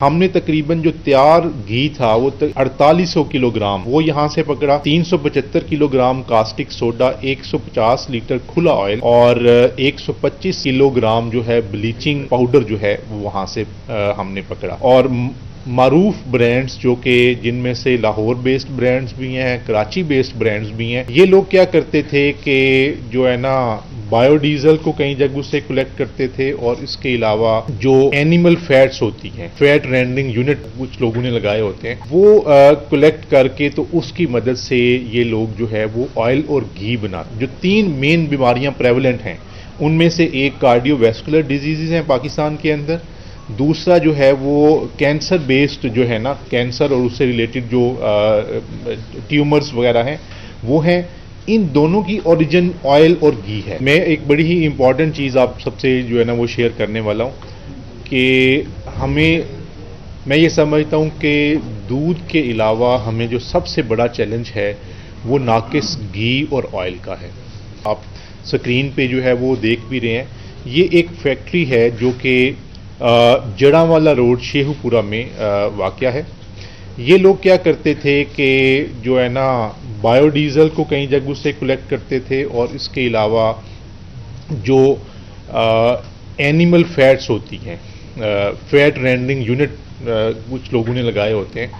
हमने तकरीबन जो तैयार घी था वो 4800 किलोग्राम वो यहाँ से पकड़ा, 375 किलोग्राम कास्टिक सोडा, 150 लीटर खुला ऑयल और 125 किलोग्राम जो है ब्लीचिंग पाउडर जो है वो वहां से हमने पकड़ा। और मारूफ ब्रांड्स जो कि जिनमें से लाहौर बेस्ड ब्रांड्स भी हैं, कराची बेस्ड ब्रांड्स भी हैं, ये लोग क्या करते थे कि जो है ना बायोडीजल को कई जगहों से कलेक्ट करते थे और इसके अलावा जो एनिमल फैट्स होती हैं, फैट रेंडरिंग यूनिट कुछ लोगों ने लगाए होते हैं, वो कलेक्ट करके तो उसकी मदद से ये लोग जो है वो ऑयल और घी बनाते। जो 3 मेन बीमारियां प्रेवलेंट हैं उनमें से एक कार्डियोवैस्कुलर डिजीजेज हैं पाकिस्तान के अंदर, दूसरा जो है वो कैंसर बेस्ड जो है ना, कैंसर और उससे रिलेटेड जो ट्यूमर्स वगैरह हैं वो हैं। इन दोनों की ओरिजिन ऑयल और घी है। मैं एक बड़ी ही इंपॉर्टेंट चीज़ आप सबसे जो है ना वो शेयर करने वाला हूँ कि मैं ये समझता हूँ कि दूध के अलावा हमें जो सबसे बड़ा चैलेंज है वो नाकिस घी और ऑयल का है। आप स्क्रीन पे जो है वो देख भी रहे हैं, ये एक फैक्ट्री है जो कि जड़ांवाला रोड शेखुपुरा में वाक़या है। ये लोग क्या करते थे कि जो है ना बायोडीजल को कई जगहों से कलेक्ट करते थे और इसके अलावा जो एनिमल फैट्स होती हैं, फैट रेंडरिंग यूनिट कुछ लोगों ने लगाए होते हैं,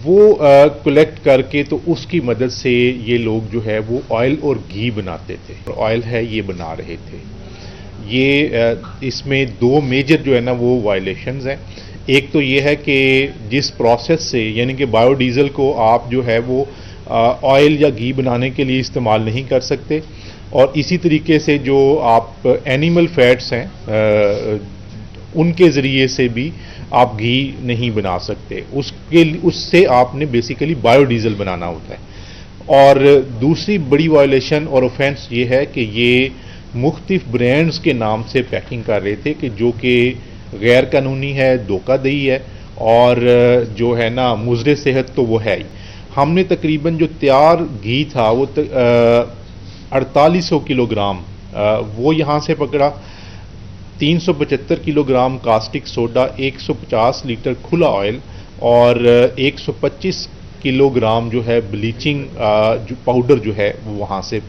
वो कलेक्ट करके तो उसकी मदद से ये लोग जो है वो ऑयल और घी बनाते थे। ऑयल है ये बना रहे थे। ये इसमें 2 मेजर जो है ना वो वायलेशंस हैं। एक तो ये है कि जिस प्रोसेस से यानी कि बायोडीजल को आप जो है वो ऑयल या घी बनाने के लिए इस्तेमाल नहीं कर सकते, और इसी तरीके से जो आप एनिमल फैट्स हैं उनके ज़रिए से भी आप घी नहीं बना सकते। उससे आपने बेसिकली बायोडीजल बनाना होता है। और दूसरी बड़ी वायलेशन और ऑफेंस ये है कि ये मुख्तलिफ ब्रांड्स के नाम से पैकिंग कर रहे थे कि जो कि गैर कानूनी है, धोखाधड़ी है और जो है ना मुज़र सेहत तो वो है ही। हमने तकरीबन जो तैयार घी था वो 4800 किलोग्राम वो यहाँ से पकड़ा, 375 किलोग्राम कास्टिक सोडा, 150 लीटर खुला ऑयल और 125 किलोग्राम जो है ब्लीचिंग जो पाउडर जो है वो वहाँ से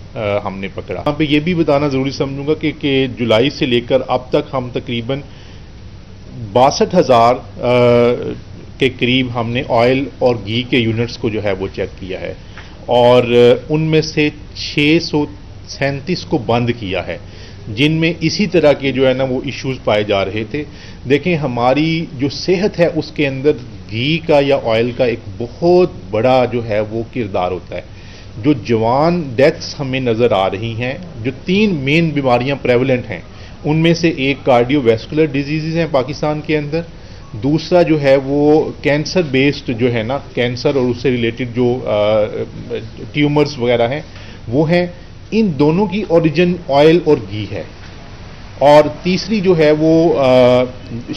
हमने पकड़ा। यहाँ पे ये भी बताना ज़रूरी समझूंगा कि जुलाई से लेकर अब तक हम तकरीबन 62,000 के करीब हमने ऑयल और घी के यूनिट्स को जो है वो चेक किया है और उनमें से 637 को बंद किया है जिनमें इसी तरह के जो है ना वो इश्यूज पाए जा रहे थे। देखें, हमारी जो सेहत है उसके अंदर घी का या ऑयल का एक बहुत बड़ा जो है वो किरदार होता है। जो जवान डेथ्स हमें नज़र आ रही हैं, जो 3 मेन बीमारियां प्रेवलेंट हैं उनमें से एक कार्डियोवैस्कुलर डिजीजेज हैं पाकिस्तान के अंदर, दूसरा जो है वो कैंसर बेस्ड जो है ना, कैंसर और उससे रिलेटेड जो ट्यूमर्स वगैरह हैं वो हैं। इन दोनों की ओरिजिन ऑयल और घी है। और तीसरी जो है वो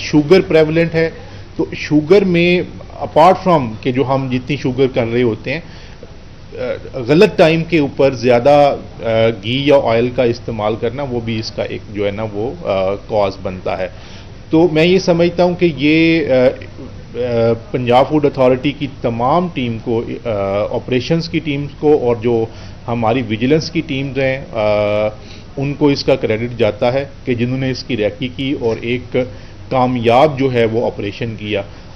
शुगर प्रेवलेंट है। तो शुगर में अपार्ट फ्रॉम कि जो हम जितनी शुगर कर रहे होते हैं, गलत टाइम के ऊपर ज़्यादा घी या ऑयल का इस्तेमाल करना वो भी इसका एक जो है ना वो कॉज बनता है। तो मैं ये समझता हूँ कि ये पंजाब फूड अथॉरिटी की तमाम टीम को, ऑपरेशंस की टीम्स को और जो हमारी विजिलेंस की टीम्स हैं उनको इसका क्रेडिट जाता है कि जिन्होंने इसकी रैकी की और एक कामयाब जो है वो ऑपरेशन किया।